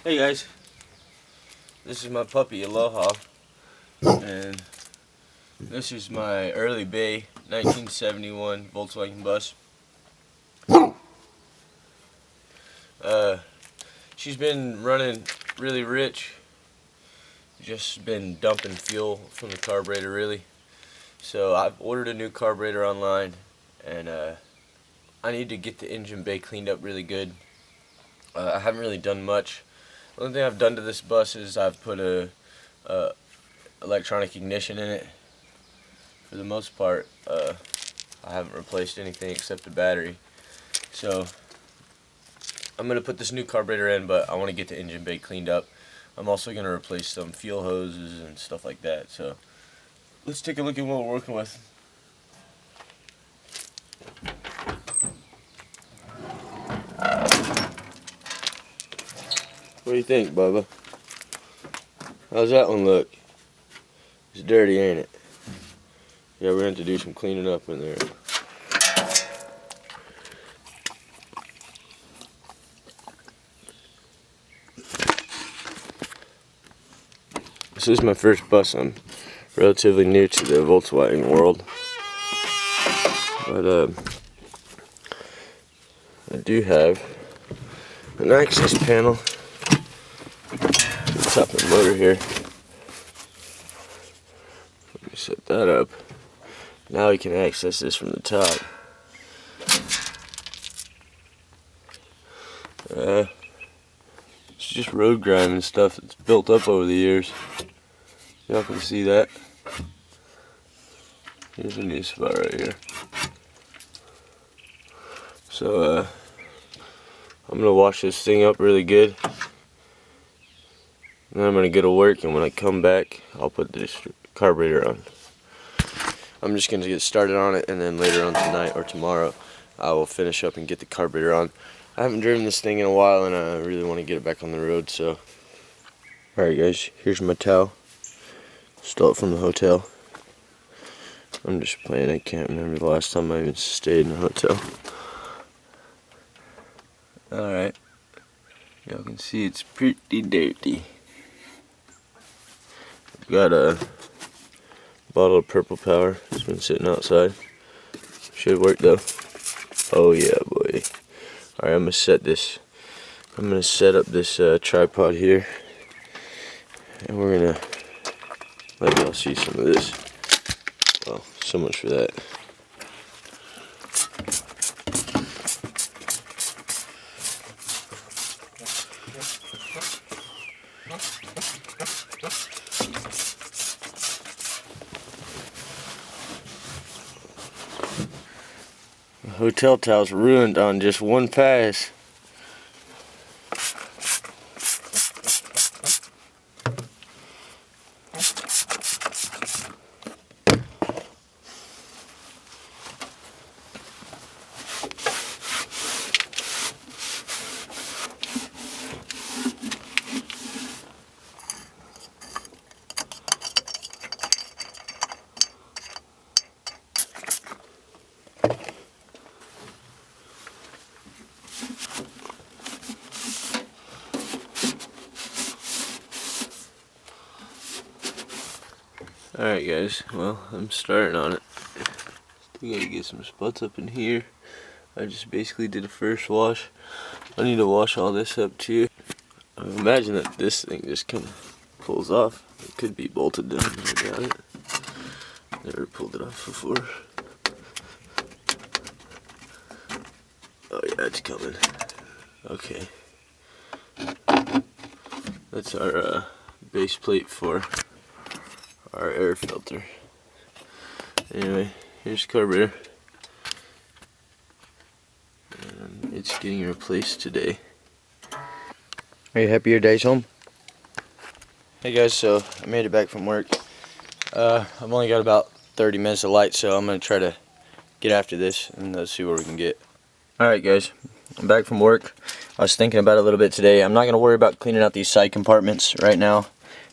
Hey guys, this is my puppy Aloha, and this is my early bay 1971 Volkswagen bus. She's been running really rich, just been dumping fuel from the carburetor really. So I've ordered a new carburetor online, and I need to get the engine bay cleaned up really good. I haven't really done much. The only thing I've done to this bus is I've put a electronic ignition in it. For the most part, I haven't replaced anything except the battery. So I'm going to put this new carburetor in, but I want to get the engine bay cleaned up. I'm also going to replace some fuel hoses and stuff like that. So let's take a look at what we're working with. What do you think, Bubba? How's that one look? It's dirty, ain't it? Yeah, we're going to have to do some cleaning up in there. This is my first bus. I'm relatively new to the Volkswagen world. But I do have an access panel. Top of the motor here. Let me set that up. Now we can access this from the top. It's just road grime and stuff that's built up over the years. Y'all can see that. Here's a new spot right here. So I'm gonna wash this thing up really good. And then I'm gonna go to work, and when I come back, I'll put this carburetor on. I'm just gonna get started on it, and then later on tonight or tomorrow, I will finish up and get the carburetor on. I haven't driven this thing in a while, and I really want to get it back on the road. So, alright guys, here's my towel. Stole it from the hotel. I'm just playing. I can't remember the last time I even stayed in a hotel. Alright, y'all can see it's pretty dirty. Got a bottle of purple power. It's been sitting outside. Should work though. Oh yeah, boy. Alright, I'm gonna set up this tripod here, and we're gonna let y'all see some of this. Well, so much for that. Hotel towel's ruined on just one pass. Alright guys, well, I'm starting on it. Still gotta get some spots up in here. I just basically did a first wash. I need to wash all this up too. I imagine that this thing just kind of pulls off. It could be bolted down, I doubt it. Never pulled it off before. Oh yeah, it's coming. Okay. That's our base plate for our air filter. Anyway, here's the carburetor, and it's getting replaced today. Are you happy your day's home? Hey guys, so I made it back from work. I've only got about 30 minutes of light, so I'm gonna try to get after this and let's see where we can get. Alright guys, I'm back from work. I was thinking about it a little bit today. I'm not gonna worry about cleaning out these side compartments right now.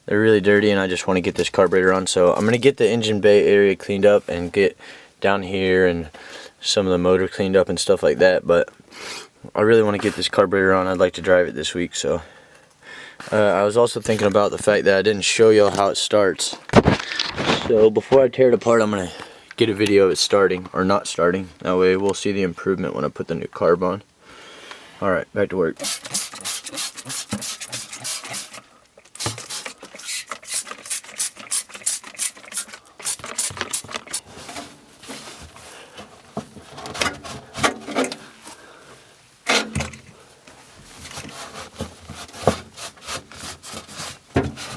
They're really dirty, and I just want to get this carburetor on. So I'm going to get the engine bay area cleaned up and get down here and some of the motor cleaned up and stuff like that. But I really want to get this carburetor on. I'd like to drive it this week, so I was also thinking about the fact that I didn't show y'all how it starts. So before I tear it apart, I'm going to get a video of it starting, or not starting. That way we'll see the improvement when I put the new carb on. Alright, back to work.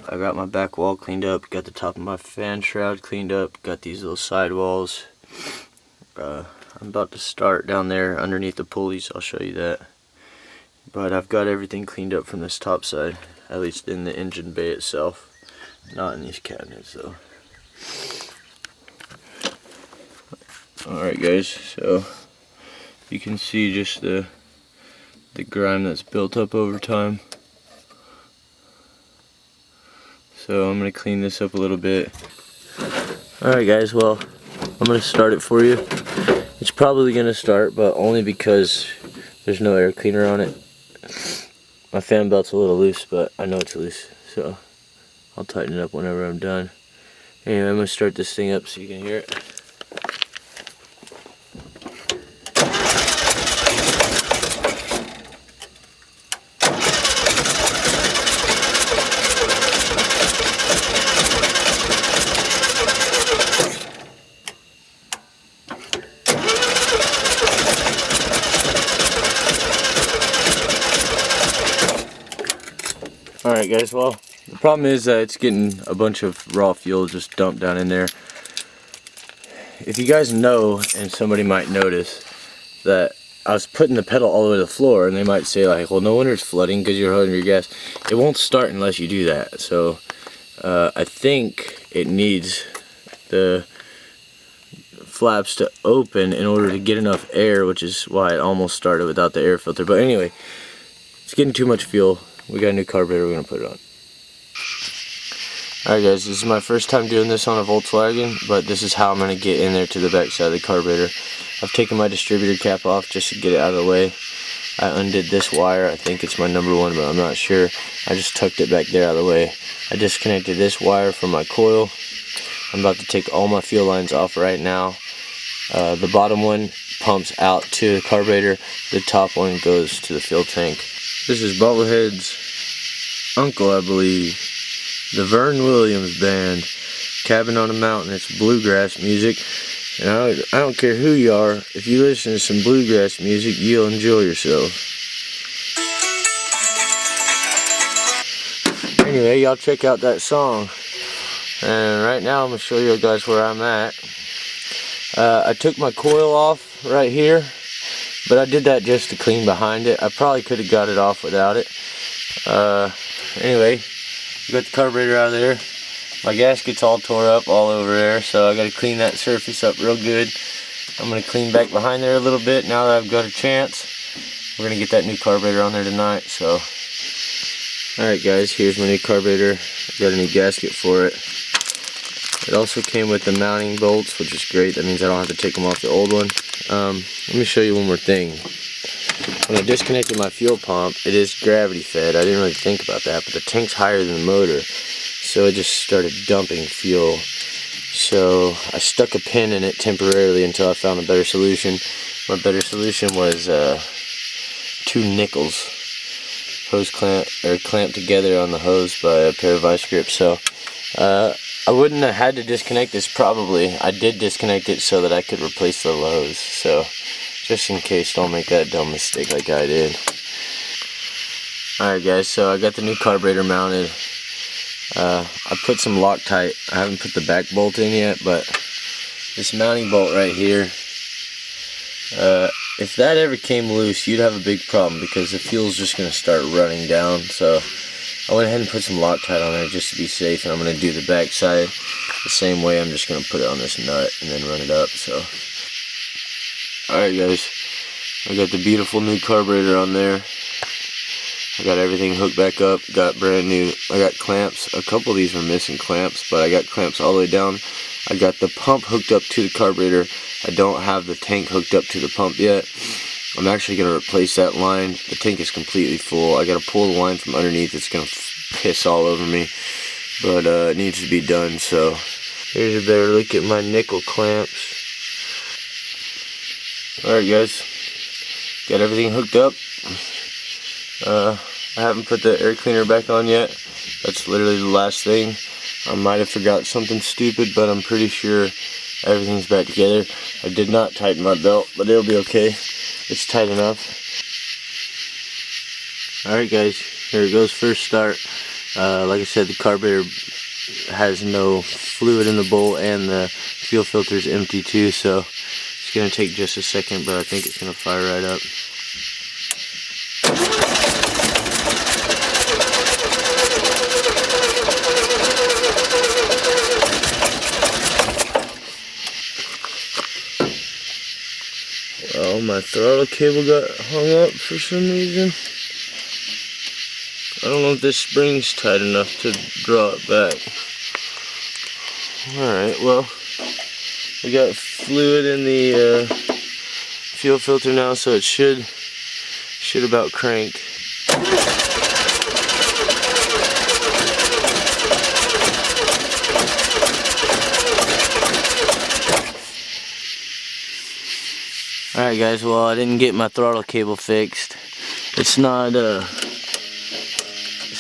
I got my back wall cleaned up, got the top of my fan shroud cleaned up, got these little side walls. I'm about to start down there underneath the pulleys, I'll show you that. But I've got everything cleaned up from this top side, at least in the engine bay itself. Not in these cabinets though. Alright guys, so you can see just the grime that's built up over time. So I'm going to clean this up a little bit. Alright guys, well, I'm going to start it for you. It's probably going to start, but only because there's no air cleaner on it. My fan belt's a little loose, but I know it's loose, so I'll tighten it up whenever I'm done. Anyway, I'm going to start this thing up so you can hear it. Alright guys, well, the problem is that it's getting a bunch of raw fuel just dumped down in there. If you guys know, and somebody might notice, that I was putting the pedal all the way to the floor, and they might say like, well, no wonder it's flooding because you're holding your gas. It won't start unless you do that. So I think it needs the flaps to open in order to get enough air, which is why it almost started without the air filter. But anyway, it's getting too much fuel. We got a new carburetor, we're going to put it on. Alright guys, this is my first time doing this on a Volkswagen, but this is how I'm going to get in there to the back side of the carburetor. I've taken my distributor cap off just to get it out of the way. I undid this wire, I think it's my number 1, but I'm not sure. I just tucked it back there out of the way. I disconnected this wire from my coil. I'm about to take all my fuel lines off right now. The bottom one pumps out to the carburetor, the top one goes to the fuel tank. This is Bobblehead's uncle, I believe. The Vern Williams Band. Cabin on a Mountain. It's bluegrass music. And I don't care who you are. If you listen to some bluegrass music, you'll enjoy yourself. Anyway, y'all check out that song. And right now I'm going to show you guys where I'm at. I took my coil off right here. But I did that just to clean behind it. I probably could have got it off without it. Anyway, got the carburetor out of there. My gasket's all tore up all over there, so I got to clean that surface up real good. I'm going to clean back behind there a little bit now that I've got a chance. We're going to get that new carburetor on there tonight. So, alright guys, here's my new carburetor. I got a new gasket for it. It also came with the mounting bolts, which is great. That means I don't have to take them off the old one. Let me show you one more thing. When I disconnected my fuel pump, it is gravity fed. I didn't really think about that, but the tank's higher than the motor, so it just started dumping fuel. So I stuck a pin in it temporarily until I found a better solution. My better solution was 2 nickels hose clamped together on the hose by a pair of vice grips. So I wouldn't have had to disconnect this probably. I did disconnect it so that I could replace the hose. So just in case, don't make that dumb mistake like I did. Alright guys, so I got the new carburetor mounted. I put some Loctite. I haven't put the back bolt in yet, but this mounting bolt right here, if that ever came loose, you'd have a big problem because the fuel's just going to start running down. So I went ahead and put some Loctite on there just to be safe, and I'm going to do the back side the same way. I'm just going to put it on this nut and then run it up. So, alright guys, I got the beautiful new carburetor on there. I got everything hooked back up, got brand new. I got clamps. A couple of these were missing clamps, but I got clamps all the way down. I got the pump hooked up to the carburetor. I don't have the tank hooked up to the pump yet. I'm actually going to replace that line. The tank is completely full. I got to pull the line from underneath. It's going to piss all over me, but it needs to be done. So here's a better look at my nickel clamps. Alright guys, got everything hooked up. I haven't put the air cleaner back on yet. That's literally the last thing. I might have forgot something stupid, but I'm pretty sure everything's back together. I did not tighten my belt, but it'll be okay. It's tight enough. Alright guys, here it goes, first start. Like I said, the carburetor has no fluid in the bowl and the fuel filter is empty too, so it's going to take just a second, but I think it's going to fire right up. Well, my throttle cable got hung up for some reason. I don't know if this spring's tight enough to draw it back. Alright, well, we got fluid in the fuel filter now, so it should about crank. Alright guys, well, I didn't get my throttle cable fixed. It's not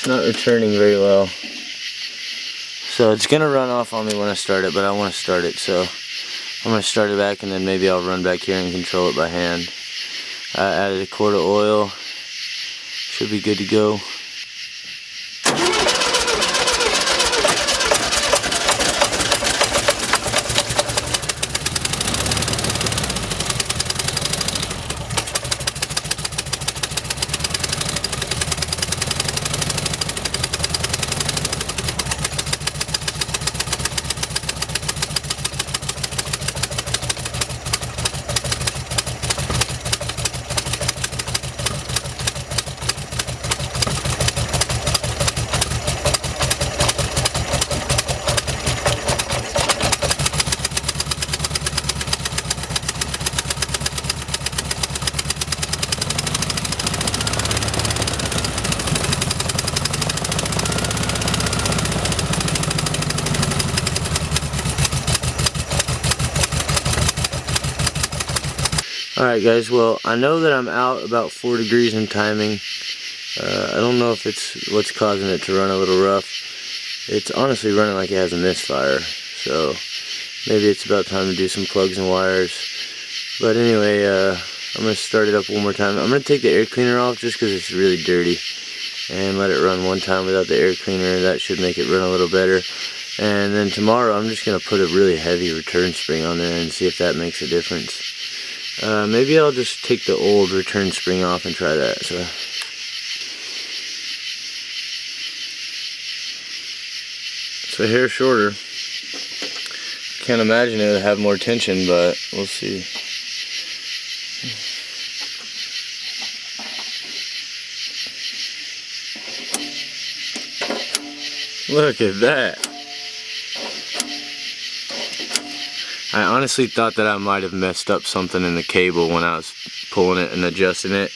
returning very well. So it's gonna run off on me when I start it, but I want to start it, so I'm gonna start it back and then maybe I'll run back here and control it by hand. I added a quart of oil. Should be good to go. Alright guys, well, I know that I'm out about 4 degrees in timing. I don't know if it's what's causing it to run a little rough. It's honestly running like it has a misfire, so maybe it's about time to do some plugs and wires. But anyway, I'm going to start it up one more time. I'm going to take the air cleaner off just because it's really dirty, and let it run one time without the air cleaner. That should make it run a little better. And then tomorrow I'm just going to put a really heavy return spring on there and see if that makes a difference. Maybe I'll just take the old return spring off and try that. It's a hair shorter. Can't imagine it would have more tension, but we'll see. Look at that. I honestly thought that I might have messed up something in the cable when I was pulling it and adjusting it.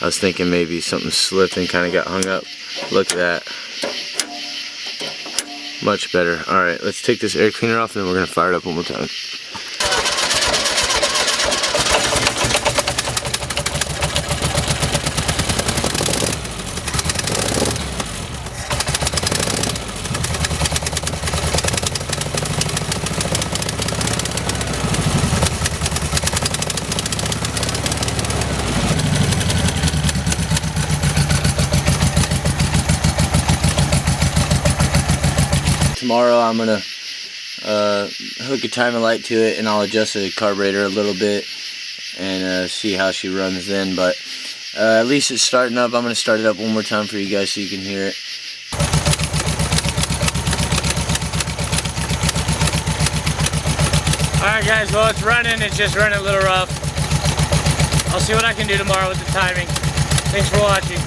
I was thinking maybe something slipped and kind of got hung up. Look at that. Much better. Alright, let's take this air cleaner off and then we're going to fire it up one more time. Tomorrow I'm going to hook a timing light to it and I'll adjust the carburetor a little bit and see how she runs then. But at least it's starting up. I'm going to start it up one more time for you guys so you can hear it. Alright guys, well it's running. It's just running a little rough. I'll see what I can do tomorrow with the timing. Thanks for watching.